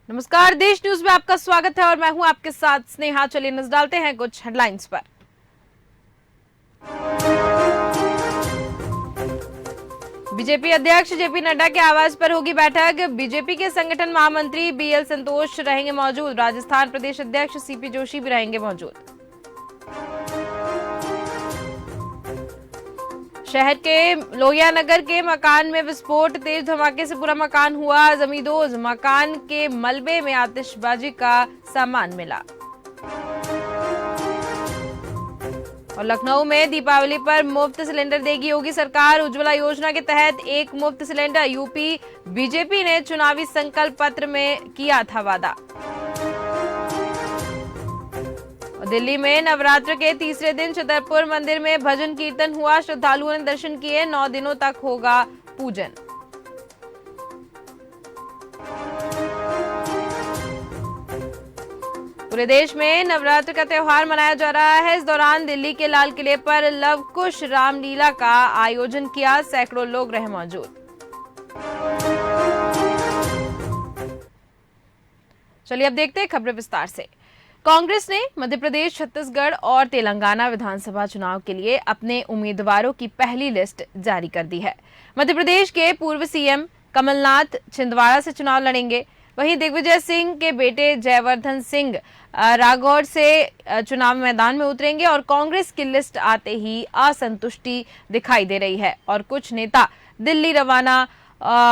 नमस्कार, देश न्यूज में आपका स्वागत है और मैं हूं आपके साथ स्नेहा। चलिए नजर डालते हैं कुछ हेडलाइंस पर। बीजेपी अध्यक्ष जेपी नड्डा के आवास पर होगी बैठक। बीजेपी के संगठन महामंत्री बीएल संतोष रहेंगे मौजूद। राजस्थान प्रदेश अध्यक्ष सीपी जोशी भी रहेंगे मौजूद। शहर के लोहिया नगर के मकान में विस्फोट, तेज धमाके से पूरा मकान हुआ जमींदोज। मकान के मलबे में आतिशबाजी का सामान मिला। और लखनऊ में दीपावली पर मुफ्त सिलेंडर देगी योगी सरकार। उज्ज्वला योजना के तहत एक मुफ्त सिलेंडर। यूपी बीजेपी ने चुनावी संकल्प पत्र में किया था वादा। दिल्ली में नवरात्र के तीसरे दिन छतरपुर मंदिर में भजन कीर्तन हुआ। श्रद्धालुओं ने दर्शन किए। 9 दिनों तक होगा पूजन। पूरे देश में नवरात्र का त्योहार मनाया जा रहा है। इस दौरान दिल्ली के लाल किले पर लव कुश रामलीला का आयोजन किया। सैकड़ों लोग रहे मौजूद। चलिए अब देखते हैं खबरें विस्तार से। कांग्रेस ने मध्य प्रदेश, छत्तीसगढ़ और तेलंगाना विधानसभा चुनाव के लिए अपने उम्मीदवारों की पहली लिस्ट जारी कर दी है। मध्य प्रदेश के पूर्व सीएम कमलनाथ छिंदवाड़ा से चुनाव लड़ेंगे। वहीं दिग्विजय सिंह के बेटे जयवर्धन सिंह राठौर से चुनाव मैदान में उतरेंगे और कांग्रेस की लिस्ट आते ही असंतुष्टि दिखाई दे रही है और कुछ नेता दिल्ली रवाना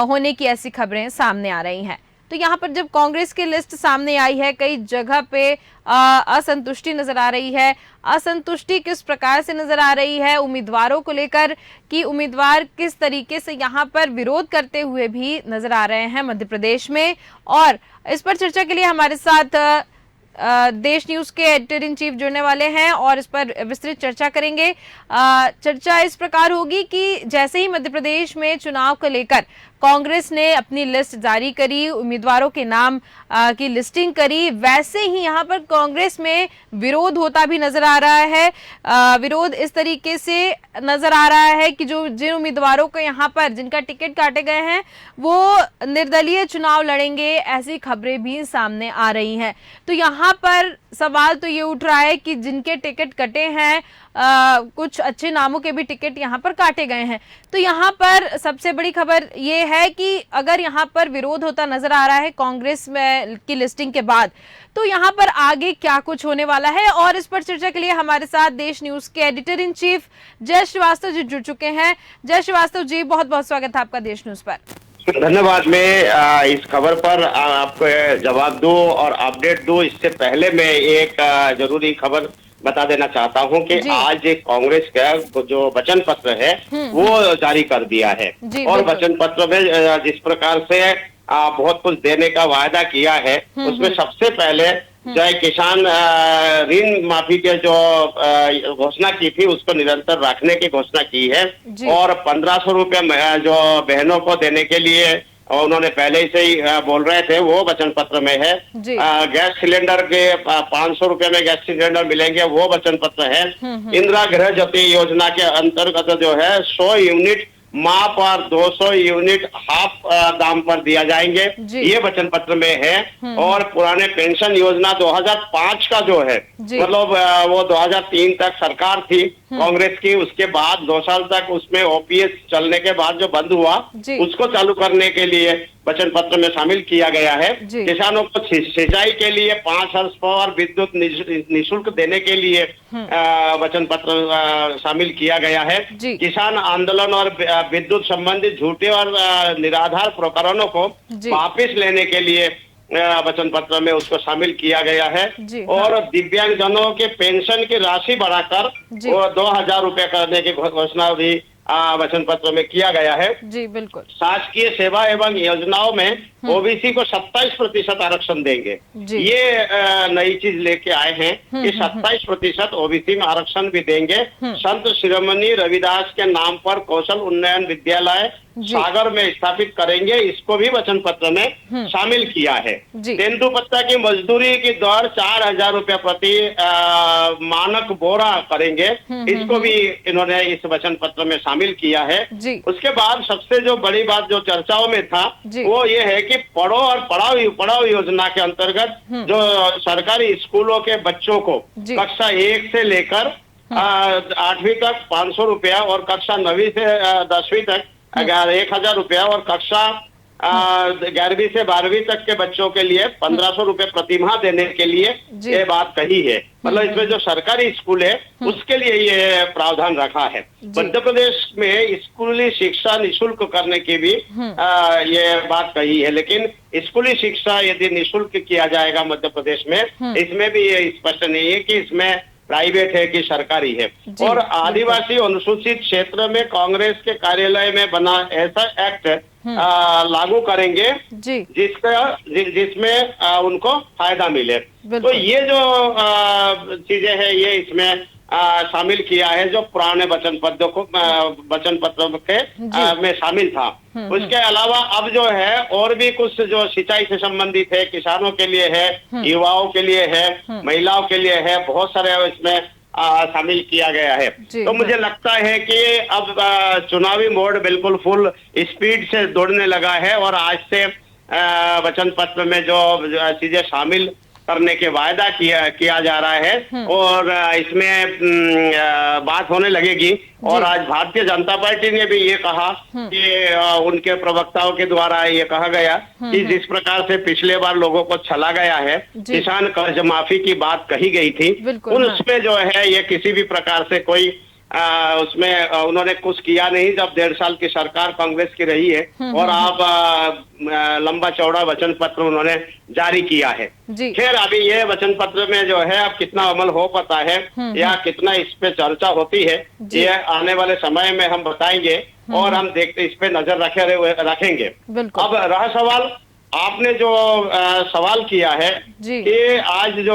होने की ऐसी खबरें सामने आ रही हैं। तो यहाँ पर जब कांग्रेस की लिस्ट सामने आई है, कई जगह पे असंतुष्टि नजर आ रही है। असंतुष्टि किस प्रकार से नजर आ रही है उम्मीदवारों को लेकर कि उम्मीदवार किस तरीके से यहाँ पर विरोध करते हुए भी नजर आ रहे हैं मध्य प्रदेश में। और इस पर चर्चा के लिए हमारे साथ देश न्यूज के एडिटर इन चीफ जुड़ने वाले हैं और इस पर विस्तृत चर्चा करेंगे। चर्चा इस प्रकार होगी कि जैसे ही मध्य प्रदेश में चुनाव को लेकर कांग्रेस ने अपनी लिस्ट जारी करी, उम्मीदवारों के नाम की लिस्टिंग करी, वैसे ही यहाँ पर कांग्रेस में विरोध होता भी नजर आ रहा है। विरोध इस तरीके से नजर आ रहा है कि जिन उम्मीदवारों को यहाँ पर जिनका टिकट काटे गए हैं वो निर्दलीय चुनाव लड़ेंगे, ऐसी खबरें भी सामने आ रही हैं। तो यहाँ पर सवाल तो ये उठ रहा है कि जिनके टिकट कटे हैं, कुछ अच्छे नामों के भी टिकट यहाँ पर काटे गए हैं। तो यहाँ पर सबसे बड़ी खबर ये है कि अगर यहाँ पर विरोध होता नजर आ रहा है कांग्रेस में की लिस्टिंग के बाद, तो यहाँ पर आगे क्या कुछ होने वाला है। और इस पर चर्चा के लिए हमारे साथ देश न्यूज के एडिटर इन चीफ जय श्रीवास्तव जी जुड़ चुके हैं। जय श्रीवास्तव जी, बहुत बहुत स्वागत है आपका देश न्यूज पर। धन्यवाद। मैं इस खबर पर आपको जवाब दूं और अपडेट दूं, इससे पहले मैं एक जरूरी खबर बता देना चाहता हूं कि आज कांग्रेस का जो वचन पत्र है वो जारी कर दिया है। और वचन पत्र में जिस प्रकार से बहुत कुछ देने का वायदा किया है, उसमें सबसे पहले जो किसान ऋण माफी के जो घोषणा की थी उसको निरंतर रखने की घोषणा की है। और 1500 रुपये जो बहनों को देने के लिए और उन्होंने पहले से ही बोल रहे थे, वो वचन पत्र में है। गैस सिलेंडर के 500 रुपए में गैस सिलेंडर मिलेंगे, वो वचन पत्र है। इंदिरा गृह ज्योति योजना के अंतर्गत जो है 100 यूनिट माह पर 200 यूनिट हाफ दाम पर दिया जाएंगे, ये वचन पत्र में है। और पुराने पेंशन योजना 2005 का जो है, मतलब वो 2003 तक सरकार थी कांग्रेस की, उसके बाद 2 साल तक उसमें ओपीएस चलने के बाद जो बंद हुआ उसको चालू करने के लिए वचन पत्र में शामिल किया गया है। किसानों को सिंचाई के लिए 5 हॉर्स पावर विद्युत निःशुल्क देने के लिए वचन पत्र शामिल किया गया है। किसान आंदोलन और विद्युत संबंधित झूठे और निराधार प्रकरणों को वापस लेने के लिए वचन पत्र में उसको शामिल किया गया है। और दिव्यांगजनों के पेंशन की राशि बढ़ाकर वो 2000 रुपए करने की घोषणा भी वचन पत्र में किया गया है। जी बिल्कुल। शासकीय सेवा एवं योजनाओं में ओबीसी को 27% आरक्षण देंगे, ये नई चीज लेके आए हैं कि 27% ओबीसी में आरक्षण भी देंगे। संत शिरोमणि रविदास के नाम पर कौशल उन्नयन विद्यालय सागर में स्थापित करेंगे, इसको भी वचन पत्र में शामिल किया है। तेंदुपत्ता की मजदूरी की दर 4,000 रुपया प्रति मानक बोरा करेंगे, इसको भी इन्होंने इस वचन पत्र में शामिल किया है। उसके बाद सबसे जो बड़ी बात जो चर्चाओं में था वो ये है कि पढ़ो और पढ़ाओ योजना के अंतर्गत जो सरकारी स्कूलों के बच्चों को कक्षा 1 से लेकर 8वीं तक 500 रुपया और कक्षा 9वीं से 10वीं तक 1,000 रुपया और कक्षा 11वीं से 12वीं तक के बच्चों के लिए 1,500 रुपए प्रतिमाह देने के लिए ये बात कही है। मतलब इसमें जो सरकारी स्कूल है उसके लिए ये प्रावधान रखा है। मध्य प्रदेश में स्कूली शिक्षा निःशुल्क करने की भी ये बात कही है, लेकिन स्कूली शिक्षा यदि निःशुल्क किया जाएगा मध्य प्रदेश में, इसमें भी ये स्पष्ट नहीं है कि इसमें प्राइवेट है कि सरकारी है। और आदिवासी अनुसूचित क्षेत्र में कांग्रेस के कार्यालय में बना ऐसा एक्ट लागू करेंगे जिसमें उनको फायदा मिले। तो ये जो चीजें हैं ये इसमें शामिल किया है जो पुराने वचन पत्र के में शामिल था। उसके अलावा अब जो है और भी कुछ जो सिंचाई से संबंधित है, किसानों के लिए है, युवाओं के लिए है, महिलाओं के लिए है, बहुत सारे इसमें शामिल किया गया है। तो मुझे लगता है कि अब चुनावी मोड बिल्कुल फुल स्पीड से दौड़ने लगा है और आज से वचन पत्र में जो चीजें शामिल करने के वायदा किया जा रहा है और इसमें बात होने लगेगी। और आज भारतीय जनता पार्टी ने भी ये कहा कि उनके प्रवक्ताओं के द्वारा ये कहा गया कि जिस प्रकार से पिछले बार लोगों को छला गया है, किसान कर्ज माफी की बात कही गई थी, उसमें जो है ये किसी भी प्रकार से कोई उसमें उन्होंने कुछ किया नहीं। जब 1.5 साल की सरकार कांग्रेस की रही है और आप लंबा चौड़ा वचन पत्र उन्होंने जारी किया है। खैर अभी ये वचन पत्र में जो है अब कितना अमल हो पाता है या कितना इस पे चर्चा होती है, ये आने वाले समय में हम बताएंगे और हम देखते इस पे नजर रखेंगे। अब रहा सवाल आपने जो सवाल किया है कि आज जो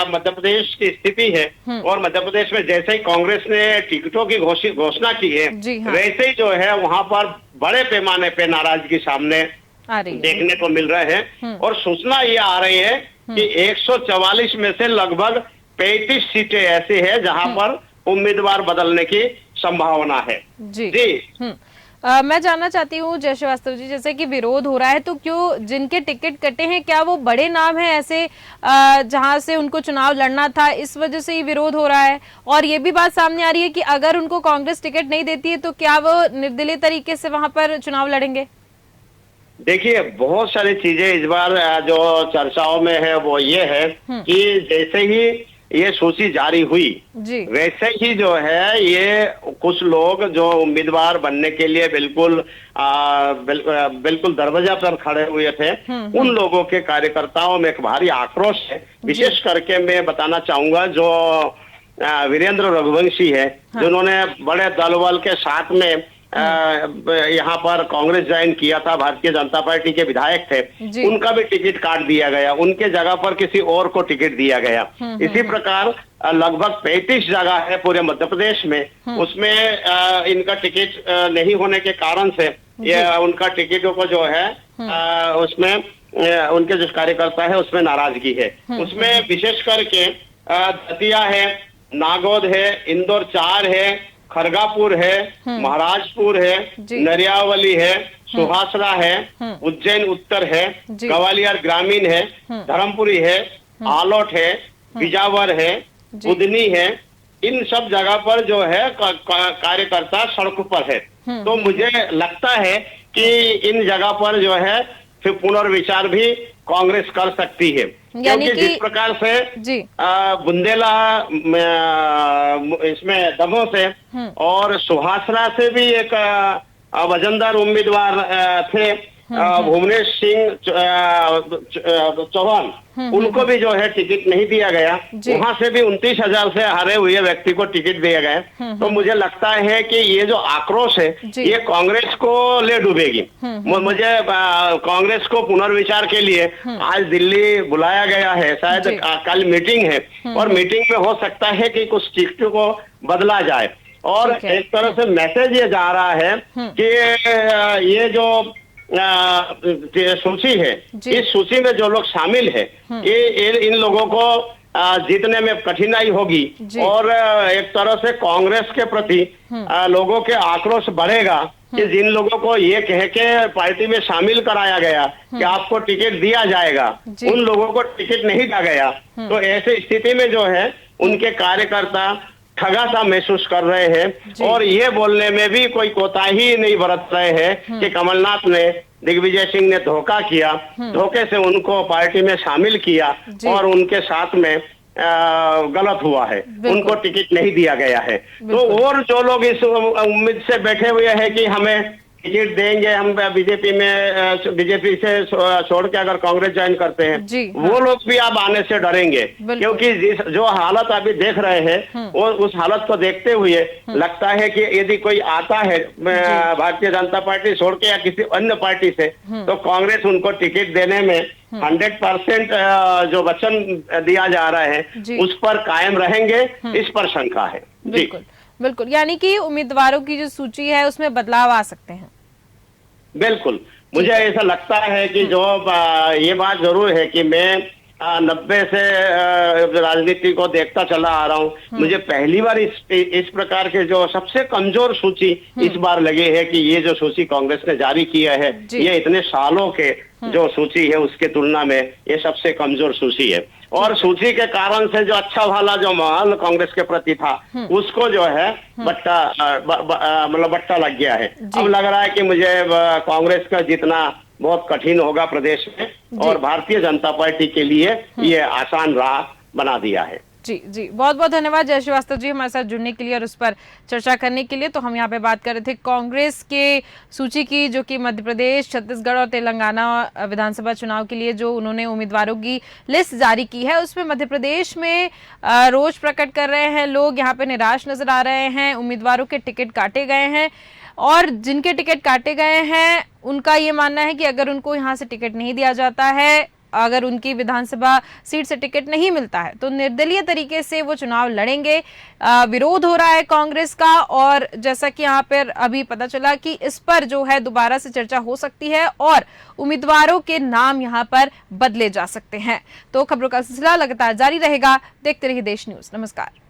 मध्य प्रदेश की स्थिति है और मध्य प्रदेश में जैसे ही कांग्रेस ने टिकटों की घोषणा की है, वैसे ही जो है वहां पर बड़े पैमाने पे नाराजगी सामने देखने को मिल रहे हैं। और सूचना ये आ रही है कि 144 में से लगभग 35 सीटें ऐसी है जहां पर उम्मीदवार बदलने की संभावना है। जी मैं जानना चाहती हूँ जय श्रीवास्तव जी, जैसे कि विरोध हो रहा है तो क्यों जिनके टिकट कटे हैं क्या वो बड़े नाम हैं ऐसे जहां से उनको चुनाव लड़ना था, इस वजह से ही विरोध हो रहा है? और ये भी बात सामने आ रही है कि अगर उनको कांग्रेस टिकट नहीं देती है तो क्या वो निर्दलीय तरीके से वहां पर चुनाव लड़ेंगे? देखिए बहुत सारी चीजें इस बार जो चर्चाओं में है वो ये है कि जैसे ही ये सूची जारी हुई वैसे ही जो है ये कुछ लोग जो उम्मीदवार बनने के लिए बिल्कुल दरवाजा पर खड़े हुए थे, उन लोगों के कार्यकर्ताओं में एक भारी आक्रोश है। विशेष करके मैं बताना चाहूंगा जो वीरेंद्र रघुवंशी है, जिन्होंने बड़े दलबल के साथ में यहाँ पर कांग्रेस ज्वाइन किया था, भारतीय जनता पार्टी के विधायक थे, उनका भी टिकट काट दिया गया, उनके जगह पर किसी और को टिकट दिया गया। इसी प्रकार लगभग 35 जगह है पूरे मध्य प्रदेश में, उसमें इनका टिकट नहीं होने के कारण से ये उनका टिकटों को जो है उसमें उनके जो कार्यकर्ता है उसमें नाराजगी है। उसमें विशेष करके दतिया है, नागौद है, इंदौर 4 है, खरगापुर है, महाराजपुर है, नरियावली है, सुहासरा है, उज्जैन उत्तर है, ग्वालियर ग्रामीण है, धर्मपुरी है, आलोट है, बिजावर है, बुधनी है। इन सब जगह पर जो है कार्यकर्ता सड़कों पर है। तो मुझे लगता है कि इन जगह पर जो है फिर पुनर्विचार भी कांग्रेस कर सकती है, क्योंकि जिस प्रकार से बुंदेला इसमें दमोह से और सुहासरा से भी एक वजनदार उम्मीदवार थे भुवनेश सिंह चौहान, उनको भी जो है टिकट नहीं दिया गया। वहां से भी 29,000 से हारे हुए व्यक्ति को टिकट दिया गया। तो मुझे लगता है कि ये जो आक्रोश है ये कांग्रेस को ले डूबेगी। मुझे कांग्रेस को पुनर्विचार के लिए आज दिल्ली बुलाया गया है, शायद कल मीटिंग है और मीटिंग में हो सकता है कि कुछ टिकटों को बदला जाए। और ठीक है। एक तरह से मैसेज ये जा रहा है कि ये जो सूची है, जी। इस सूची में जो लोग शामिल है, ये इन लोगों को जीतने में कठिनाई होगी जी। और एक तरह से कांग्रेस के प्रति लोगों के आक्रोश बढ़ेगा कि जिन लोगों को ये कह के पार्टी में शामिल कराया गया कि आपको टिकट दिया जाएगा, जी। उन लोगों को टिकट नहीं दिया गया। तो ऐसे स्थिति में जो है उनके कार्यकर्ता ठगा सा महसूस कर रहे हैं और ये बोलने में भी कोई कोताही नहीं बरत रहे हैं कि कमलनाथ ने, दिग्विजय सिंह ने धोखा किया, धोखे से उनको पार्टी में शामिल किया और उनके साथ में गलत हुआ है, उनको टिकट नहीं दिया गया है। तो और जो लोग इस उम्मीद से बैठे हुए हैं कि हमें टिकट देंगे, हम बीजेपी से छोड़ के अगर कांग्रेस ज्वाइन करते हैं, वो लोग भी अब आने से डरेंगे, क्योंकि जो हालत अभी देख रहे हैं वो उस हालत को देखते हुए लगता है कि यदि कोई आता है भारतीय जनता पार्टी छोड़ के या किसी अन्य पार्टी से, तो कांग्रेस उनको टिकट देने में 100% जो वचन दिया जा रहा है उस पर कायम रहेंगे, इस पर शंका है। बिल्कुल बिल्कुल, यानी कि उम्मीदवारों की जो सूची है उसमें बदलाव आ सकते हैं। बिल्कुल, मुझे ऐसा लगता है कि जो ये बात जरूर है कि मैं 90 से राजनीति को देखता चला आ रहा हूँ। मुझे पहली बार इस प्रकार के जो सबसे कमजोर सूची इस बार लगी है कि ये जो सूची कांग्रेस ने जारी किया है, ये इतने सालों के जो सूची है उसके तुलना में ये सबसे कमजोर सूची है। और सूची के कारण से जो अच्छा वाला जो माहौल कांग्रेस के प्रति था उसको जो है बट्टा लग गया है। अब लग रहा है कि मुझे कांग्रेस का जीतना बहुत कठिन होगा प्रदेश में और भारतीय जनता पार्टी के लिए ये आसान राह बना दिया है। जी जी, बहुत बहुत धन्यवाद जय श्रीवास्तव जी हमारे साथ जुड़ने के लिए और उस पर चर्चा करने के लिए। तो हम यहाँ पे बात कर रहे थे कांग्रेस के सूची की, जो कि मध्य प्रदेश, छत्तीसगढ़ और तेलंगाना विधानसभा चुनाव के लिए जो उन्होंने उम्मीदवारों की लिस्ट जारी की है, उसमें मध्य प्रदेश में रोष प्रकट कर रहे हैं लोग, यहाँ पे निराश नजर आ रहे हैं। उम्मीदवारों के टिकट काटे गए हैं और जिनके टिकट काटे गए हैं उनका ये मानना है कि अगर उनको यहाँ से टिकट नहीं दिया जाता है, अगर उनकी विधानसभा सीट से टिकट नहीं मिलता है, तो निर्दलीय तरीके से वो चुनाव लड़ेंगे। विरोध हो रहा है कांग्रेस का और जैसा कि यहाँ पर अभी पता चला कि इस पर जो है दोबारा से चर्चा हो सकती है और उम्मीदवारों के नाम यहाँ पर बदले जा सकते हैं। तो खबरों का सिलसिला लगातार जारी रहेगा। देखते रहिए देश न्यूज। नमस्कार।